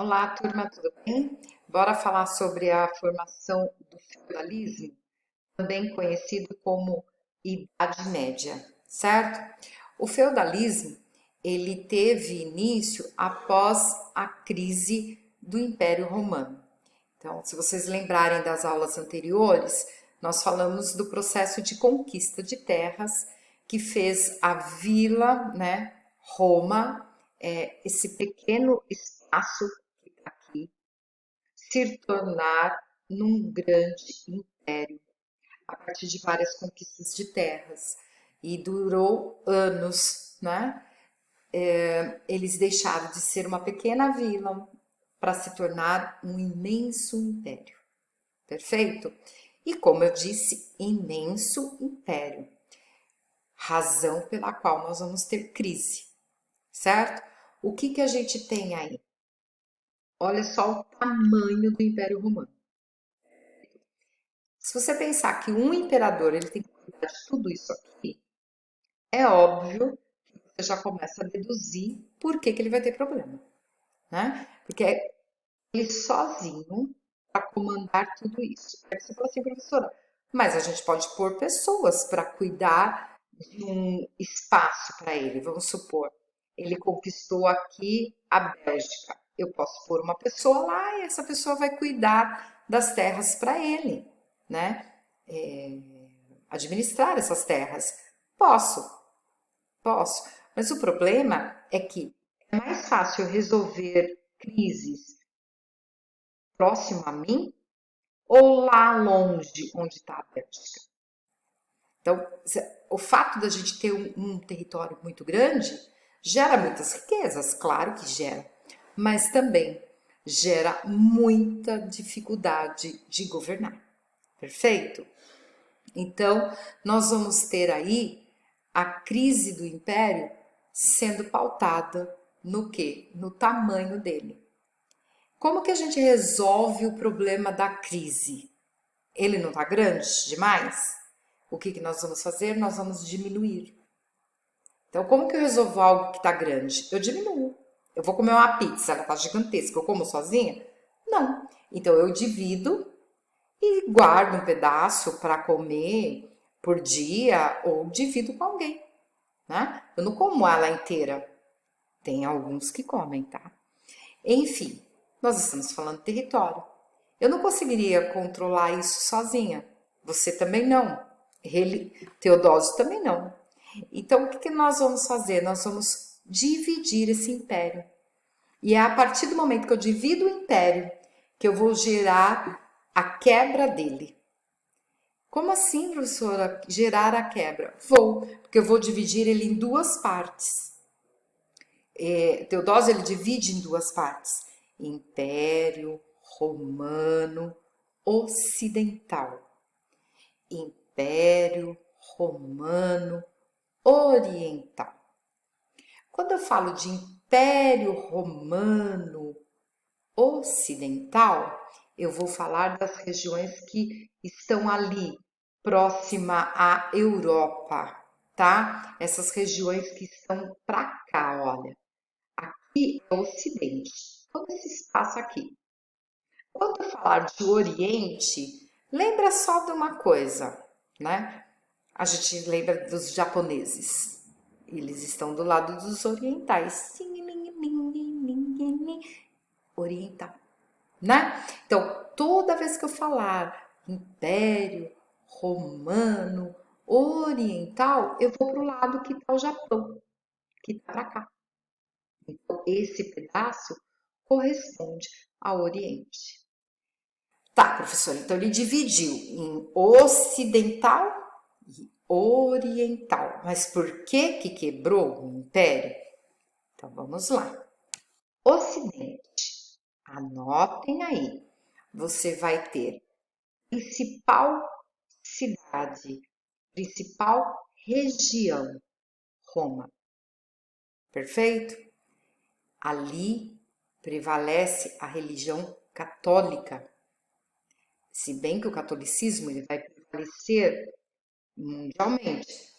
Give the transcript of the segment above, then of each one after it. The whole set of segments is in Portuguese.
Olá, turma, tudo bem? Bora falar sobre a formação do feudalismo, também conhecido como Idade Média, certo? O feudalismo, ele teve início após a crise do Império Romano. Então, se vocês lembrarem das aulas anteriores, nós falamos do processo de conquista de terras que fez a vila, né, Roma, esse pequeno espaço que está aqui, se tornar num grande império a partir de várias conquistas de terras. E durou anos, né? Eles deixaram de ser uma pequena vila para se tornar um imenso império. Perfeito? E como eu disse, imenso império. Razão pela qual nós vamos ter crise, certo? O que a gente tem aí? Olha só o tamanho do Império Romano. Se você pensar que um imperador ele tem que cuidar de tudo isso aqui, é óbvio que você já começa a deduzir por que ele vai ter problema, né? Porque é ele sozinho para comandar tudo isso. Aí você fala assim, professora, mas a gente pode pôr pessoas para cuidar de um espaço para ele. Vamos supor, ele conquistou aqui a Bélgica. Eu posso pôr uma pessoa lá e essa pessoa vai cuidar das terras para ele, né? Administrar essas terras. Posso, posso. Mas o problema é que é mais fácil resolver crises próximo a mim ou lá longe onde está a Bélgica. Então, o fato da gente ter um território muito grande gera muitas riquezas, claro que gera, mas também gera muita dificuldade de governar. Perfeito? Então, nós vamos ter aí a crise do império sendo pautada no quê? No tamanho dele. Como que a gente resolve o problema da crise? Ele não está grande demais? O que nós vamos fazer? Nós vamos diminuir. Então, como que eu resolvo algo que está grande? Eu diminuo. Eu vou comer uma pizza, ela está gigantesca, eu como sozinha? Não. Então, eu divido e guardo um pedaço para comer por dia ou divido com alguém, né? Eu não como ela inteira. Tem alguns que comem, tá? Enfim, nós estamos falando de território. Eu não conseguiria controlar isso sozinha. Você também não. Ele, Teodósio também não. Então, o que nós vamos fazer? Nós vamos dividir esse império. E é a partir do momento que eu divido o império que eu vou gerar a quebra dele. Como assim, professora, gerar a quebra? Vou, porque eu vou dividir ele em duas partes. Teodósio ele divide em duas partes: Império Romano Ocidental, Império Romano Oriental. Quando eu falo de Império Romano Ocidental, eu vou falar das regiões que estão ali, próxima à Europa, tá? Essas regiões que estão para cá, olha. Aqui é o Ocidente, todo esse espaço aqui. Quando eu falar de Oriente, lembra só de uma coisa, né? A gente lembra dos japoneses. Eles estão do lado dos orientais. Oriental, né? Então, toda vez que eu falar Império Romano Oriental, eu vou para o lado que está o Japão, que está para cá. Então, esse pedaço corresponde ao Oriente. Tá, professora, então ele dividiu em ocidental e oriental. Mas por que que quebrou o império? Então vamos lá. Ocidente. Anotem aí. Você vai ter principal cidade, principal região, Roma. Perfeito? Ali prevalece a religião católica. Se bem que o catolicismo ele vai prevalecer mundialmente.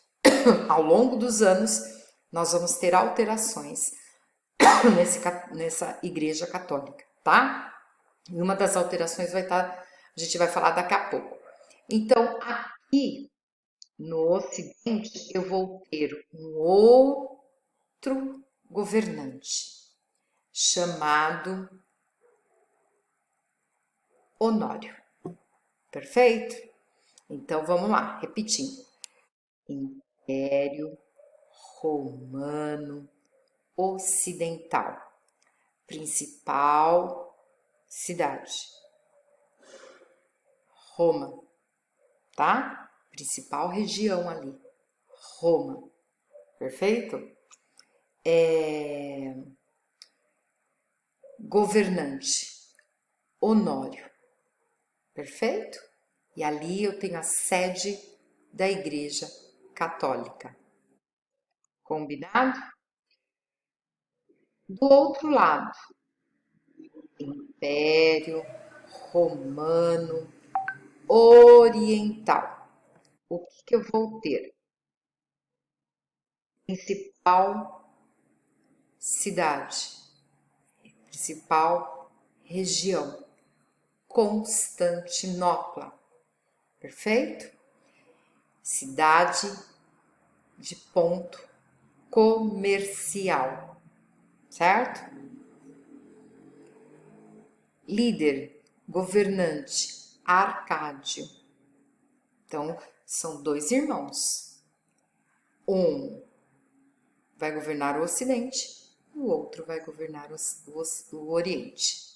Ao longo dos anos, nós vamos ter alterações nessa igreja católica. tá? E uma das alterações vai estar, a gente vai falar daqui a pouco. Então, aqui no Ocidente, eu vou ter um outro governante chamado Honório. Perfeito? Então vamos lá, repetindo. Império Romano Ocidental. Principal cidade. Roma, tá? Principal região ali. Roma. Perfeito? Governante. Honório. Perfeito? E ali eu tenho a sede da Igreja Católica. Combinado? Do outro lado, Império Romano Oriental. O que eu vou ter? Principal cidade, principal região, Constantinopla. Perfeito? Cidade de ponto comercial, certo? Líder, governante, Arcádio. Então, são dois irmãos. Um vai governar o Ocidente, o outro vai governar o Oriente.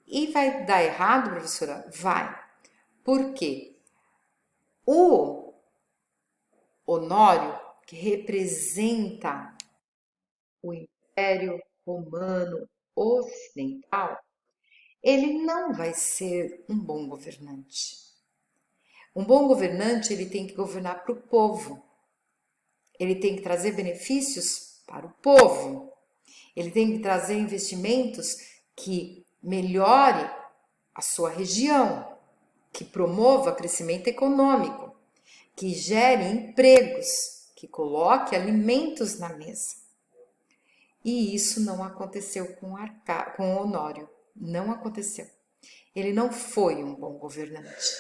E vai dar errado, professora? Vai. Por quê? O Honório, que representa o Império Romano Ocidental, ele não vai ser um bom governante. Um bom governante, ele tem que governar para o povo. Ele tem que trazer benefícios para o povo. Ele tem que trazer investimentos que melhore a sua região, que promova crescimento econômico, que gere empregos, que coloque alimentos na mesa. E isso não aconteceu com Honório. Não aconteceu. Ele não foi um bom governante.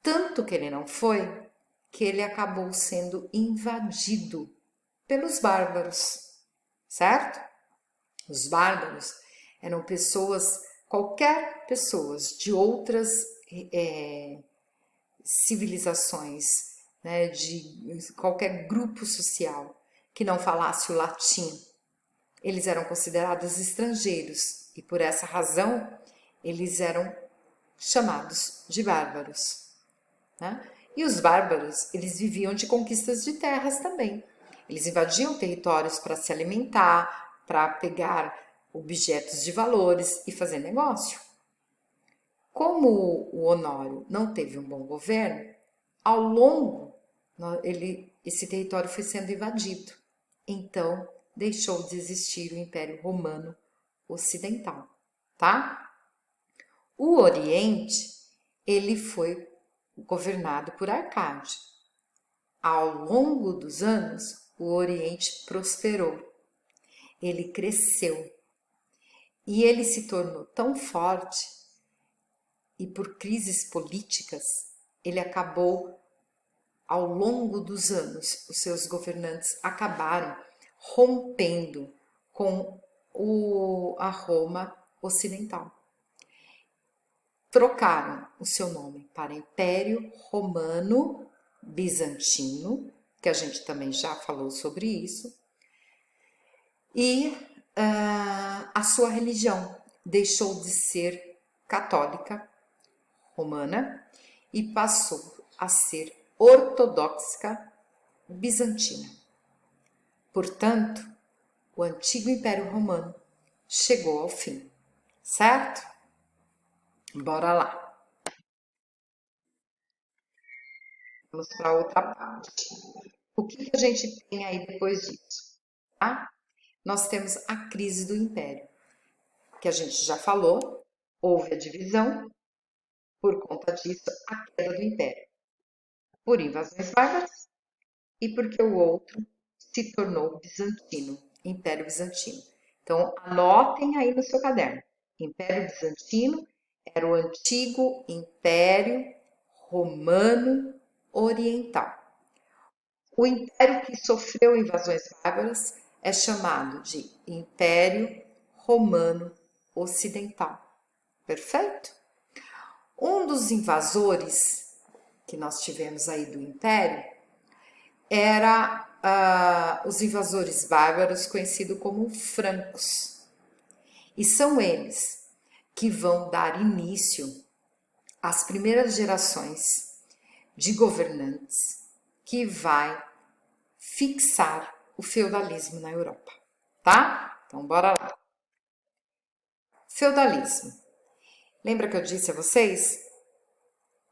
Tanto que ele não foi, que ele acabou sendo invadido pelos bárbaros, certo? Os bárbaros eram pessoas, qualquer pessoas de outras civilizações, né, de qualquer grupo social que não falasse o latim. Eles eram considerados estrangeiros e por essa razão eles eram chamados de bárbaros, né? E os bárbaros, eles viviam de conquistas de terras também. Eles invadiam territórios para se alimentar, para pegar objetos de valores e fazer negócio. Como o Honório não teve um bom governo, ao longo esse território foi sendo invadido. Então, deixou de existir o Império Romano Ocidental, tá? O Oriente, ele foi governado por Arcádio. Ao longo dos anos, o Oriente prosperou, ele cresceu e ele se tornou tão forte e por crises políticas, ele acabou, ao longo dos anos, os seus governantes acabaram rompendo com a Roma Ocidental. Trocaram o seu nome para Império Romano Bizantino, que a gente também já falou sobre isso, e a sua religião deixou de ser católica romana e passou a ser ortodoxa bizantina. Portanto, o antigo Império Romano chegou ao fim, certo? Bora lá. Vamos para outra parte. O que a gente tem aí depois disso? Tá? Nós temos a crise do Império, que a gente já falou, houve a divisão, por conta disso, a queda do Império, por invasões bárbaras e porque o outro se tornou bizantino, Império Bizantino. Então, anotem aí no seu caderno, Império Bizantino era o antigo Império Romano Oriental. O império que sofreu invasões bárbaras é chamado de Império Romano Ocidental. Perfeito? Um dos invasores que nós tivemos aí do Império era os invasores bárbaros conhecidos como francos. E são eles que vão dar início às primeiras gerações de governantes que vai fixar o feudalismo na Europa, tá? Então, bora lá. Feudalismo. Lembra que eu disse a vocês?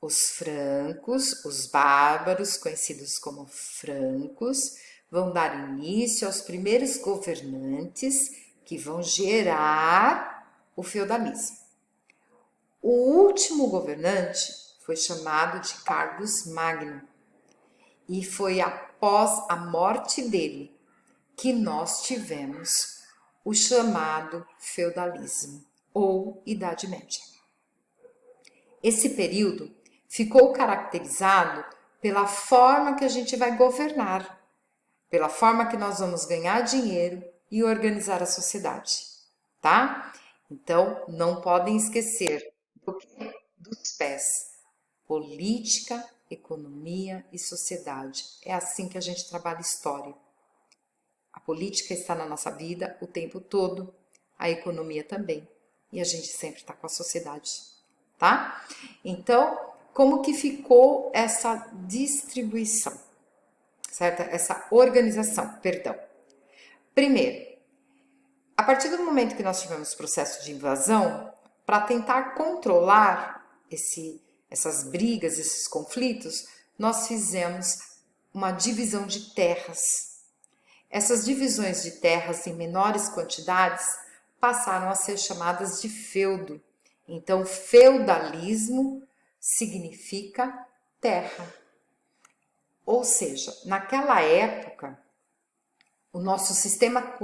Os francos, os bárbaros, conhecidos como francos, vão dar início aos primeiros governantes que vão gerar o feudalismo. O último governante foi chamado de Carlos Magno e foi após a morte dele que nós tivemos o chamado feudalismo ou Idade Média. Esse período ficou caracterizado pela forma que a gente vai governar, pela forma que nós vamos ganhar dinheiro e organizar a sociedade, tá? Então, não podem esquecer dos pés: política, economia e sociedade. É assim que a gente trabalha história. A política está na nossa vida o tempo todo, a economia também, e a gente sempre está com a sociedade, tá? Então, como que ficou essa distribuição, certo? Essa organização, perdão. Primeiro, a partir do momento que nós tivemos processo de invasão, para tentar controlar essas brigas, esses conflitos, nós fizemos uma divisão de terras. Essas divisões de terras em menores quantidades passaram a ser chamadas de feudo. Então, feudalismo significa terra. Ou seja, naquela época, o nosso sistema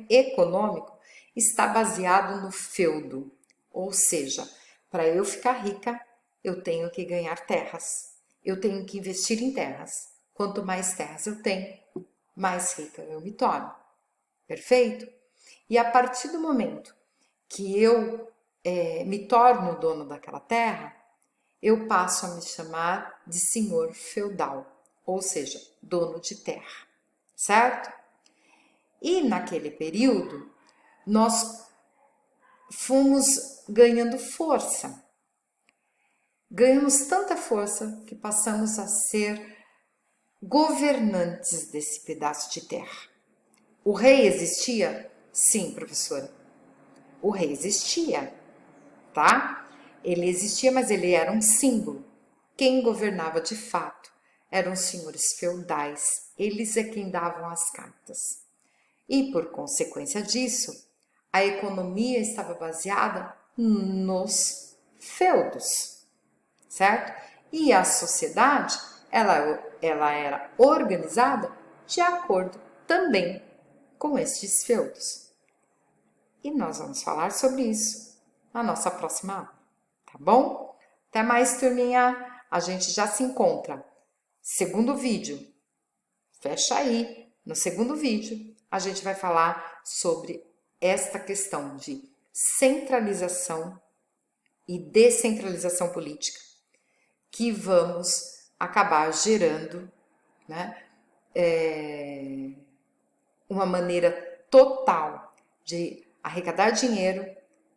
econômico está baseado no feudo. Ou seja, para eu ficar rica, eu tenho que ganhar terras. Eu tenho que investir em terras. Quanto mais terras eu tenho, mais rica eu me torno. Perfeito? E a partir do momento que eu me torno dono daquela terra, eu passo a me chamar de senhor feudal, ou seja, dono de terra, certo? E naquele período, nós fomos ganhando força. Ganhamos tanta força que passamos a ser governantes desse pedaço de terra. O rei existia? Sim, professora. O rei existia, tá? Ele existia, mas ele era um símbolo. Quem governava de fato eram os senhores feudais. Eles é quem davam as cartas. E por consequência disso, a economia estava baseada nos feudos, certo? E a sociedade, ela era organizada de acordo também com estes feudos. E nós vamos falar sobre isso na nossa próxima aula, tá bom? Até mais, turminha! A gente já se encontra. Segundo vídeo, fecha aí. No segundo vídeo, a gente vai falar sobre esta questão de centralização e descentralização política, que vamos acabar gerando, né, uma maneira total de arrecadar dinheiro,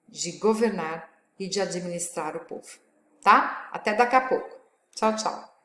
de governar e de administrar o povo, tá? Até daqui a pouco. Tchau, tchau.